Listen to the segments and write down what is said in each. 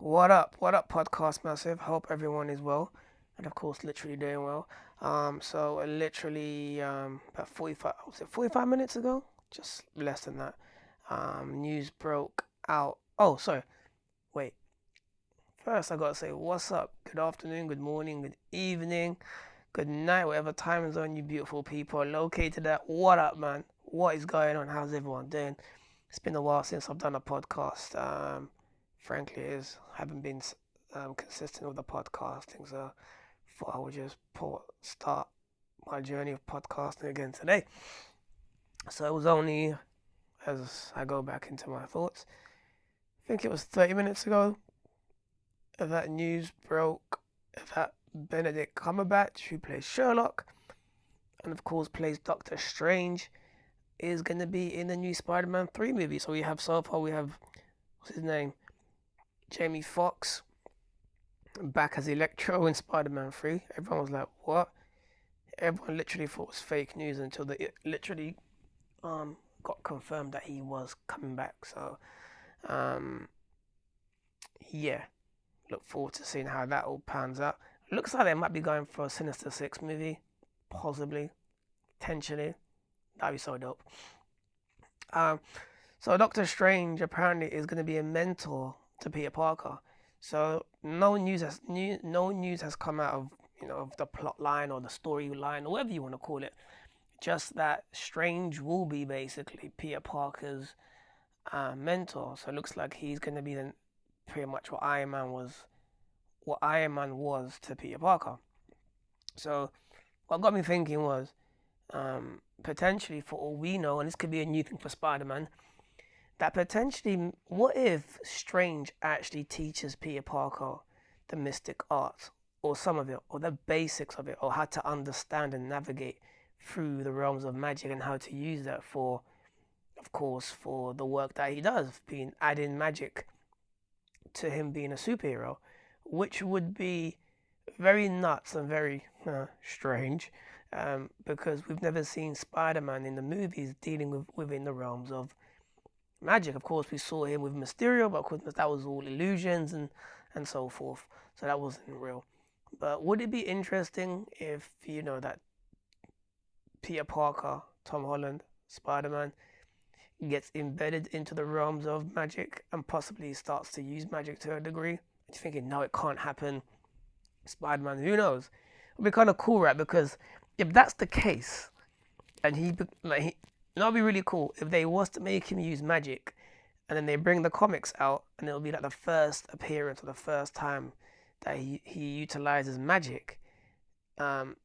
What up, podcast massive? Hope everyone is well, and of course, literally doing well. So literally about 45 minutes ago, just less than that. News broke out. Oh, sorry. Wait. First, I gotta say, what's up? Good afternoon, good morning, good evening, good night, whatever time zone you beautiful people are located at. What up, man? What is going on? How's everyone doing? It's been a while since I've done a podcast. Frankly, is haven't been consistent with the podcasting, so thought I would just start my journey of podcasting again today. So it was only as I go back into my thoughts. I think it was 30 minutes ago that news broke that Benedict Cumberbatch, who plays Sherlock and of course plays Doctor Strange, is going to be in the new Spider-Man 3 movie. So we have what's his name, Jamie Foxx, back as Electro in Spider-Man 3. Everyone was like, what? Everyone literally thought it was fake news until it literally got confirmed that he was coming back. So, um, yeah, look forward to seeing how that all pans out. Looks like they might be going for a Sinister Six movie, possibly, potentially. That'd be so dope. Um, so Doctor Strange apparently is going to be a mentor to Peter Parker. So no news has come out of of the plot line or the storyline or whatever you want to call it. Just that Strange will be basically Peter Parker's mentor. So it looks like he's going to be pretty much what Iron Man was to Peter Parker. So what got me thinking was potentially, for all we know, and this could be a new thing for Spider-Man, that potentially, what if Strange actually teaches Peter Parker the mystic art, or some of it, or the basics of it, or how to understand and navigate through the realms of magic and how to use that for, of course, for the work that he does, being adding magic to him being a superhero, which would be very nuts and very strange, because we've never seen Spider-Man in the movies dealing with within the realms of magic. Of course, we saw him with Mysterio, but of course that was all illusions and so forth. So that wasn't real. But would it be interesting if that Peter Parker, Tom Holland, Spider-Man gets embedded into the realms of magic and possibly starts to use magic to a degree? And you're thinking, no, it can't happen. Spider-Man, who knows? It'd be kind of cool, right? Because if that's the case, and that'd be really cool if they was to make him use magic, and then they bring the comics out, and it'll be like the first appearance or the first time that he utilizes magic. Um,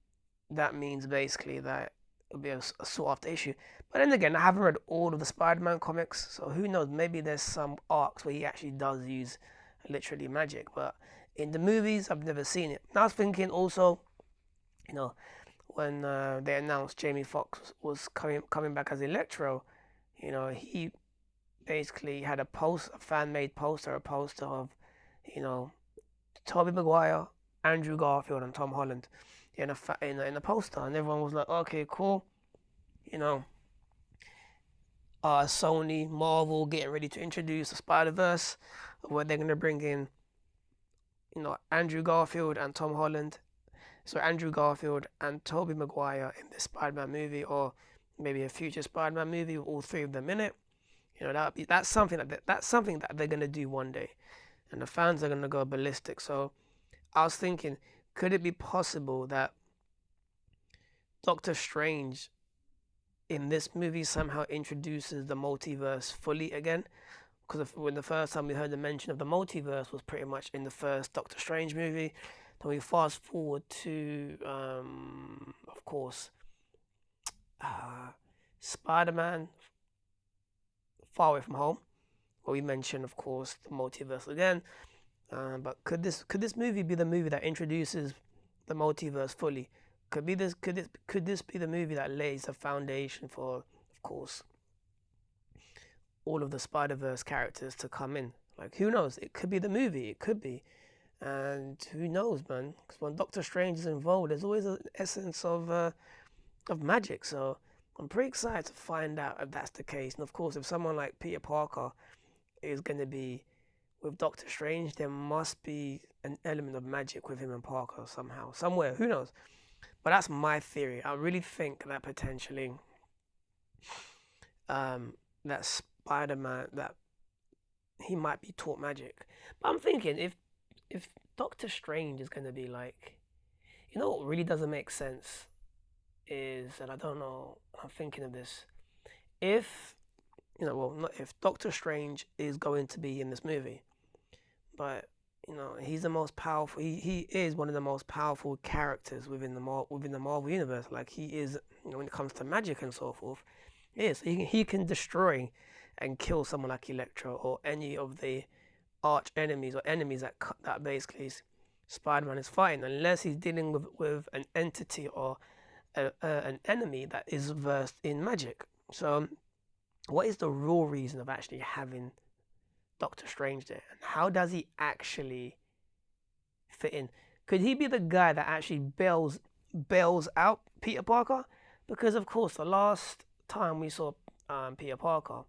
that means basically that it'll be a sought after issue. But then again, I haven't read all of the Spider-Man comics, so who knows? Maybe there's some arcs where he actually does use literally magic. But in the movies, I've never seen it. And I was thinking also, you know, when they announced Jamie Foxx was coming back as Electro, he basically had a fan made poster, a poster of, you know, Tobey Maguire, Andrew Garfield, and Tom Holland in a poster, and everyone was like, okay, cool, you know, Sony, Marvel getting ready to introduce the Spider Verse, where they're gonna bring in, Andrew Garfield and Tom Holland. So Andrew Garfield and Tobey Maguire in this Spider-Man movie, or maybe a future Spider-Man movie with all three of them in it. That's something that they're gonna do one day, and the fans are gonna go ballistic. So I was thinking, could it be possible that Doctor Strange in this movie somehow introduces the multiverse fully again? Because when the first time we heard the mention of the multiverse was pretty much in the first Doctor Strange movie. Then we fast forward to, of course, Spider-Man: Far Away from Home, where we mention, of course, the multiverse again. But could this movie be the movie that introduces the multiverse fully? Could this be the movie that lays the foundation for, of course, all of the Spider-Verse characters to come in? Like, who knows? It could be the movie. It could be. And who knows, man? Because when Doctor Strange is involved, there's always an essence of magic. So I'm pretty excited to find out if that's the case. And of course, if someone like Peter Parker is going to be with Doctor Strange, there must be an element of magic with him and Parker somehow, somewhere. Who knows? But that's my theory. I really think that potentially, that Spider-Man, that he might be taught magic. But I'm thinking if Doctor Strange is gonna be like, what really doesn't make sense is, and I don't know, I'm thinking of this. If well, not if Doctor Strange is going to be in this movie, but he's the most powerful. He is one of the most powerful characters within the Marvel universe. Like he is, when it comes to magic and so forth. Yes, he can destroy and kill someone like Electro or any of the arch enemies or enemies that basically Spider-Man is fighting, unless he's dealing with an entity or an enemy that is versed in magic. So, what is the real reason of actually having Doctor Strange there, and how does he actually fit in? Could he be the guy that actually bails out Peter Parker? Because of course, the last time we saw Peter Parker,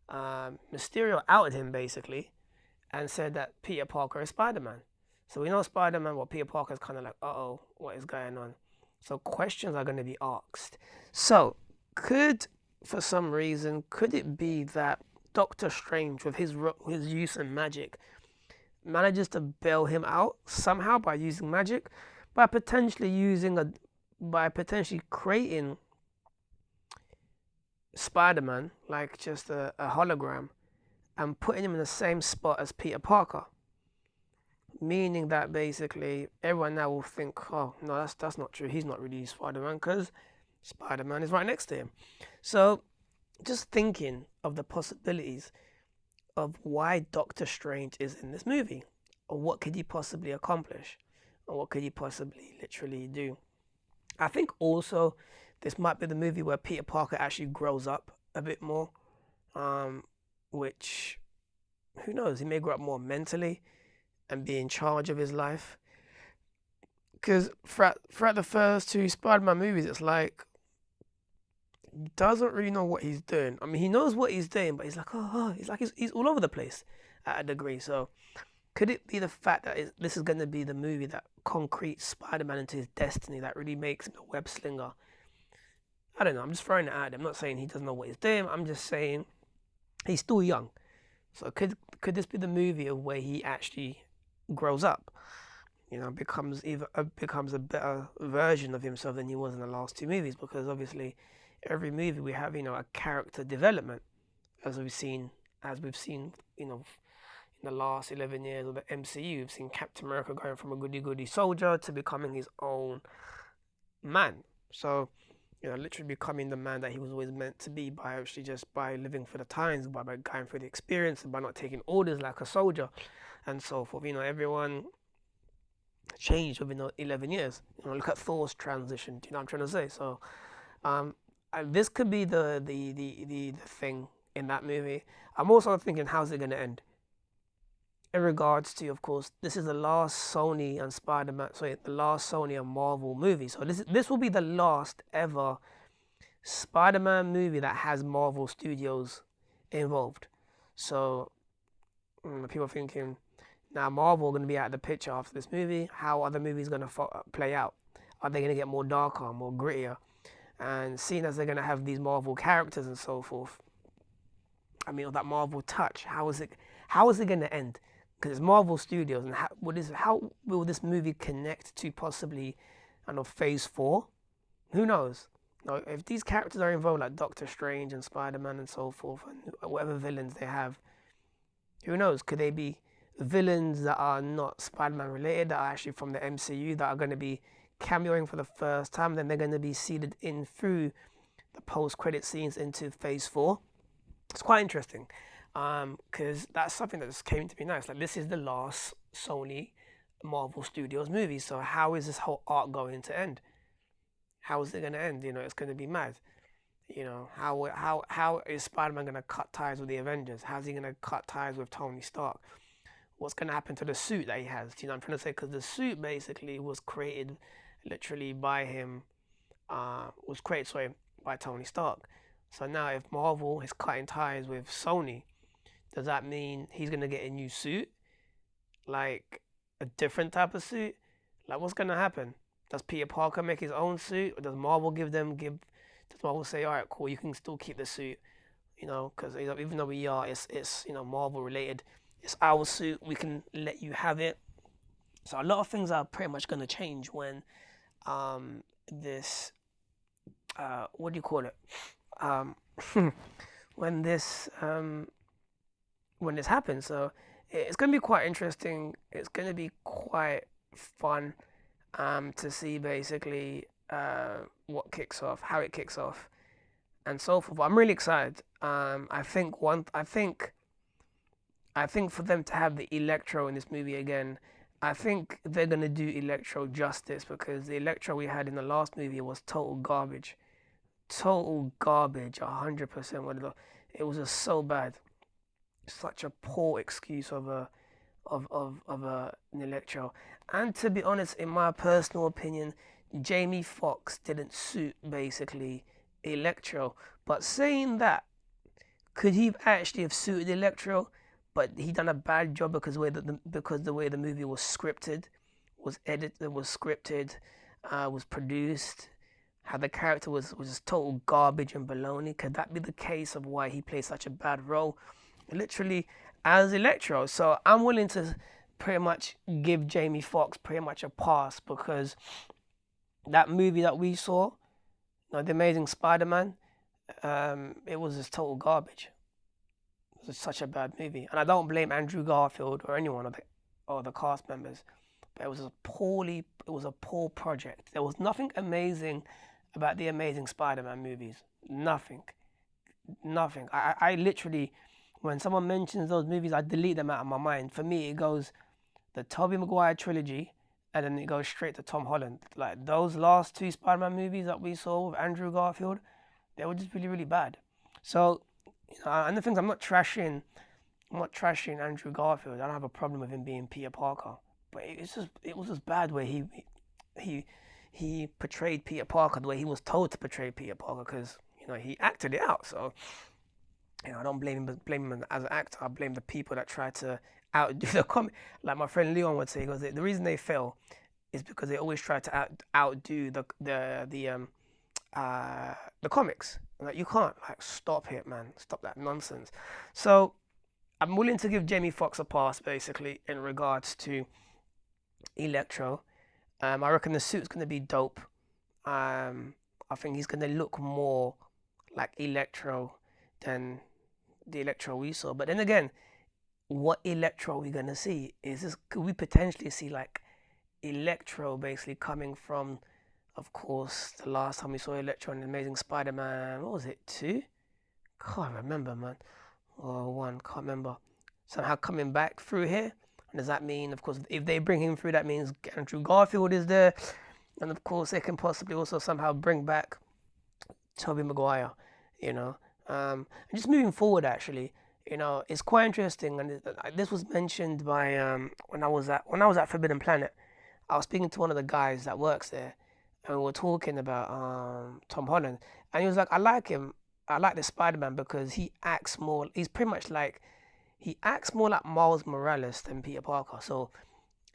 Mysterio outed him basically and said that Peter Parker is Spider-Man. So we know Spider-Man, well, Peter Parker is kind of like, uh-oh, what is going on? So questions are going to be asked. So for some reason, could it be that Doctor Strange, with his use of magic, manages to bail him out somehow by using magic, by potentially creating Spider-Man like just a hologram and putting him in the same spot as Peter Parker, meaning that basically everyone now will think, oh no, that's not true. He's not really Spider-Man because Spider-Man is right next to him. So just thinking of the possibilities of why Doctor Strange is in this movie, or what could he possibly accomplish, or what could he possibly literally do. I think also this might be the movie where Peter Parker actually grows up a bit more, which, who knows, he may grow up more mentally and be in charge of his life. Because throughout the first two Spider-Man movies, it's like, he doesn't really know what he's doing. I mean, he knows what he's doing, but he's like, he's all over the place at a degree. So, could it be the fact that this is going to be the movie that concretes Spider-Man into his destiny, that really makes him a web slinger? I don't know. I'm just throwing it at him. I'm not saying he doesn't know what he's doing. I'm just saying he's still young. So could this be the movie of where he actually grows up? Becomes a better version of himself than he was in the last two movies, because obviously every movie we have, a character development, as we've seen, in the last 11 years of the MCU. We've seen Captain America going from a goody-goody soldier to becoming his own man. So, literally becoming the man that he was always meant to be by living for the times, by going through the experience, and by not taking orders like a soldier and so forth. Everyone changed within 11 years. Look at Thor's transition. Do you know what I'm trying to say? So, this could be the thing in that movie. I'm also thinking, how's it going to end? In regards to, of course, this is the last Sony and Marvel movie. So this will be the last ever Spider-Man movie that has Marvel Studios involved. So people are thinking, now Marvel are going to be out of the picture after this movie. How are the movies going to play out? Are they going to get more darker, more grittier? And seeing as they're going to have these Marvel characters and so forth, that Marvel touch, how is it going to end? Because it's Marvel Studios, and how will this movie connect to possibly, Phase 4? Who knows? If these characters are involved, like Doctor Strange and Spider-Man and so forth, and whatever villains they have, who knows? Could they be villains that are not Spider-Man related, that are actually from the MCU, that are going to be cameoing for the first time, then they're going to be seeded in through the post-credit scenes into Phase 4? It's quite interesting. Because that's something that just came to me nice. Like, this is the last Sony Marvel Studios movie. So how is this whole arc going to end? How is it going to end? It's going to be mad. How is Spider-Man going to cut ties with the Avengers? How's he going to cut ties with Tony Stark? What's going to happen to the suit that he has? Do you know what I'm trying to say? Because the suit basically was created literally by him, by Tony Stark. So now if Marvel is cutting ties with Sony, Does that mean he's gonna get a new suit, like a different type of suit? Like, what's gonna happen? Does Peter Parker make his own suit, or does Marvel Does Marvel say, all right, cool, you can still keep the suit, because even though it's Marvel related, it's our suit, we can let you have it. So a lot of things are pretty much gonna change when this what do you call it? Um, when this happens. So it's going to be quite interesting. It's going to be quite fun to see basically what kicks off, how it kicks off, and so forth. I'm really excited. I think for them to have the Electro in this movie again, I think they're gonna do Electro justice because the Electro we had in the last movie was total garbage, total garbage, 100%. It was just so bad, such a poor excuse of an Electro. And to be honest, in my personal opinion, Jamie Foxx didn't suit basically Electro. But saying that, could he actually have suited Electro? But he done a bad job because the way the movie was scripted, was edited, was scripted, was produced, how the character was just total garbage and baloney. Could that be the case of why he played such a bad role? Literally as Electro. So I'm willing to pretty much give Jamie Foxx pretty much a pass because that movie that we saw, The Amazing Spider-Man, it was just total garbage. It was such a bad movie, and I don't blame Andrew Garfield or anyone or the cast members, but it was a poor project. There was nothing amazing about the Amazing Spider-Man movies. Nothing, nothing. I literally, when someone mentions those movies, I delete them out of my mind. For me, it goes the Tobey Maguire trilogy, and then it goes straight to Tom Holland. Like those last two Spider-Man movies that we saw with Andrew Garfield, they were just really, really bad. So, and the things I'm not trashing Andrew Garfield. I don't have a problem with him being Peter Parker, but it was just bad where he portrayed Peter Parker the way he was told to portray Peter Parker because he acted it out. So I don't blame him as an actor. I blame the people that try to outdo the comic. Like my friend Leon would say, he goes, the reason they fail is because they always try to outdo the comics. Like you can't stop it, man. Stop that nonsense. So I'm willing to give Jamie Foxx a pass basically in regards to Electro. I reckon the suit's gonna be dope. I think he's gonna look more like Electro than the Electro we saw. But then again, what Electro are we gonna see? Could we potentially see like Electro basically coming from, of course, the last time we saw Electro in the Amazing Spider-Man, what was it, 2? Can't remember, man. Or 1, can't remember. Somehow coming back through here. And does that mean, of course, if they bring him through, that means Andrew Garfield is there. And of course, they can possibly also somehow bring back Tobey Maguire, And just moving forward, actually, it's quite interesting. And this was mentioned by when I was at Forbidden Planet. I was speaking to one of the guys that works there, and we were talking about Tom Holland, and he was like, "I like him. I like the Spider-Man because he acts more. He's pretty much like he acts more like Miles Morales than Peter Parker." So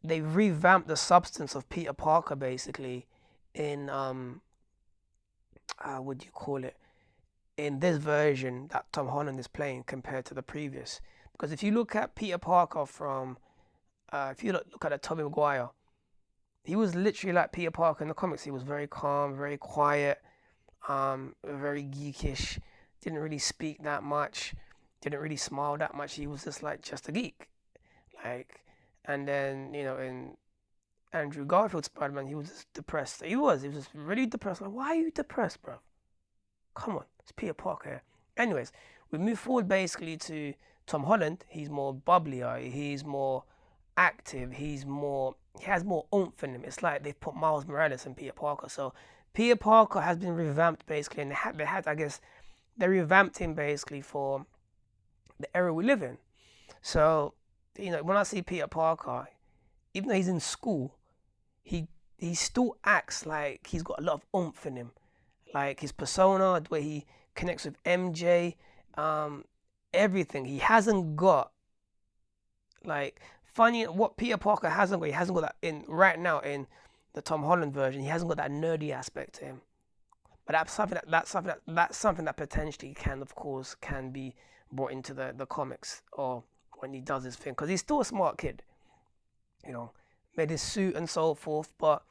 they revamped the substance of Peter Parker basically in what do you call it? In this version that Tom Holland is playing compared to the previous. Because if you look at Peter Parker if you look at Tobey Maguire, he was literally like Peter Parker in the comics. He was very calm, very quiet, very geekish, didn't really speak that much, didn't really smile that much. He was just a geek. And then, in Andrew Garfield's Spider-Man, he was just depressed. He was just really depressed. Like, why are you depressed, bro? Come on, it's Peter Parker here. Anyways, we move forward basically to Tom Holland. He's more bubblier, he's more active, he has more oomph in him. It's like they've put Miles Morales in Peter Parker. So Peter Parker has been revamped basically, and they revamped him basically for the era we live in. So, when I see Peter Parker, even though he's in school, he still acts like he's got a lot of oomph in him. Like his persona, the way he connects with MJ, everything. He hasn't got like funny what Peter Parker hasn't got. He hasn't got that in right now in the Tom Holland version. He hasn't got that nerdy aspect to him. But that's something that potentially can, of course, can be brought into the comics or when he does his thing, because he's still a smart kid, you know, made his suit and so forth. But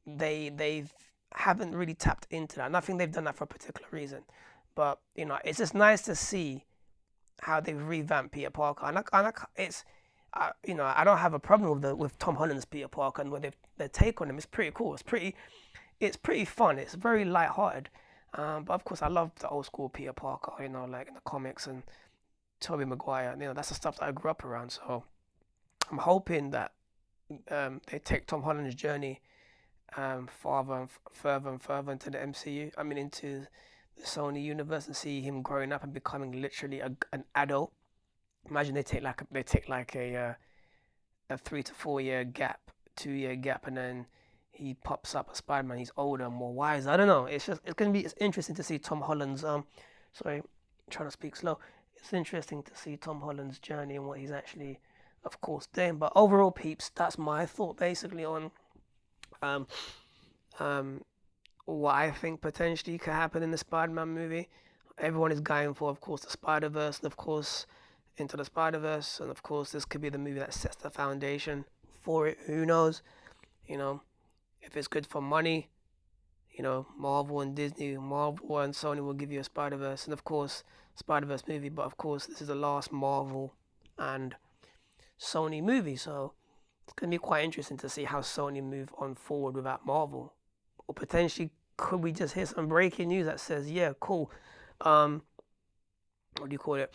they haven't really tapped into that. And I think they've done that for a particular reason. But it's just nice to see how they've revamped Peter Parker, I don't have a problem with Tom Holland's Peter Parker and what their take on him. It's pretty cool. It's pretty fun. It's very light-hearted. But of course, I love the old school Peter Parker. Like in the comics and Tobey Maguire. That's the stuff that I grew up around. So I'm hoping that they take Tom Holland's journey further and further into the MCU. I mean, into the Sony universe, and see him growing up and becoming literally an adult. Imagine they take like a 3 to 4 year gap, 2 year gap, and then he pops up as Spider-Man. He's older, more wise. I don't know. It's interesting to see Tom Holland's sorry, I'm trying to speak slow. It's interesting to see Tom Holland's journey and what he's actually, of course, doing. But overall, peeps, that's my thought basically on um what I think potentially could happen in the Spider-Man movie. Everyone is going for, of course, the Spider-Verse, and of course, Into the Spider-Verse, and of course, this could be the movie that sets the foundation for it. Who knows? If it's good for money, Marvel and Sony will give you a Spider-Verse, and of course, Spider-Verse movie. But of course, this is the last Marvel and Sony movie, so it's going to be quite interesting to see how Sony move on forward without Marvel. Or potentially, could we just hear some breaking news that says, yeah, cool, what do you call it?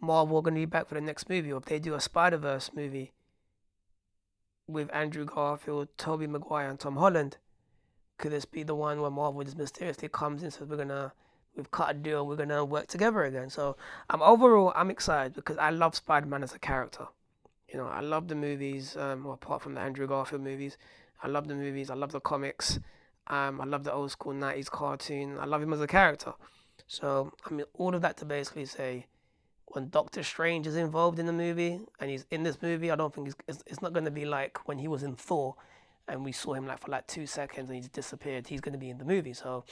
Marvel are going to be back for the next movie, or if they do a Spider-Verse movie with Andrew Garfield, Tobey Maguire, and Tom Holland, could this be the one where Marvel just mysteriously comes in and says, we've cut a deal, we're gonna work together again? So overall, I'm excited because I love Spider-Man as a character. I love the movies, well, apart from the Andrew Garfield movies. I love the movies, I love the comics, I love the old school 90s cartoon. I love him as a character. So, all of that to basically say, when Doctor Strange is involved in the movie and he's in this movie, I don't think it's not going to be like when he was in Thor and we saw him for 2 seconds and he's disappeared. He's going to be in the movie, so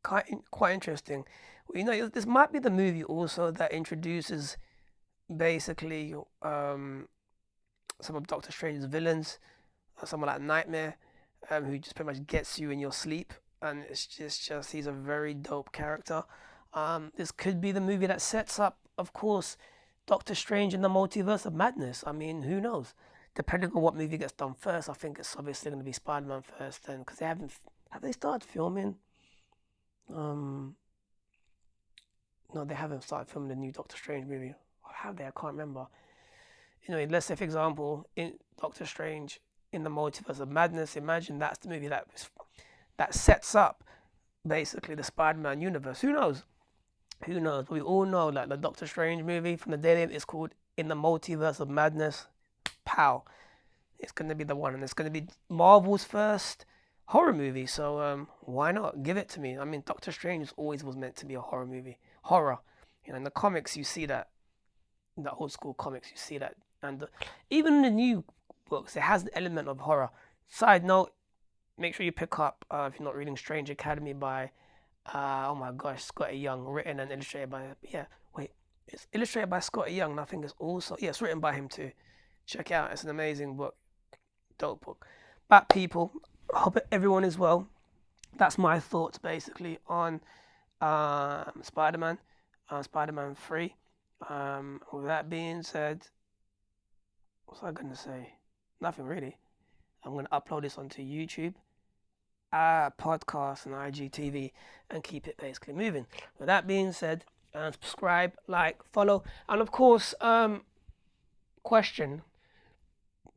quite interesting. This might be the movie also that introduces basically some of Doctor Strange's villains, someone like Nightmare, who just pretty much gets you in your sleep, and it's just he's a very dope character. This could be the movie that sets up, of course, Doctor Strange in the Multiverse of Madness. Who knows? Depending on what movie gets done first, I think it's obviously going to be Spider-Man first, then, because have they started filming? No, they haven't started filming the new Doctor Strange movie. Or have they? I can't remember. Let's say, for example, in Doctor Strange in the Multiverse of Madness, imagine that's the movie that sets up basically the Spider-Man universe. Who knows? But we all know that the Doctor Strange movie from the Daily is called In the Multiverse of Madness. Pow. It's going to be the one, and it's going to be Marvel's first horror movie, so why not? Give it to me. Doctor Strange always was meant to be a horror movie. Horror. In the comics, you see that. In the old school comics, you see that. And even in the new books, it has the element of horror. Side note, make sure you pick up, if you're not reading, Strange Academy by, oh my gosh, Scotty Young, written and illustrated by, it's illustrated by Scotty Young, and I think it's written by him too. Check it out, it's an amazing book, dope book. But people, I hope everyone is well. That's my thoughts basically on Spider-Man, Spider-Man 3. With that being said, what's I going to say? Nothing really. I'm going to upload this onto YouTube, podcast and IGTV, and keep it basically moving. With that being said, subscribe, like, follow, and of course, question,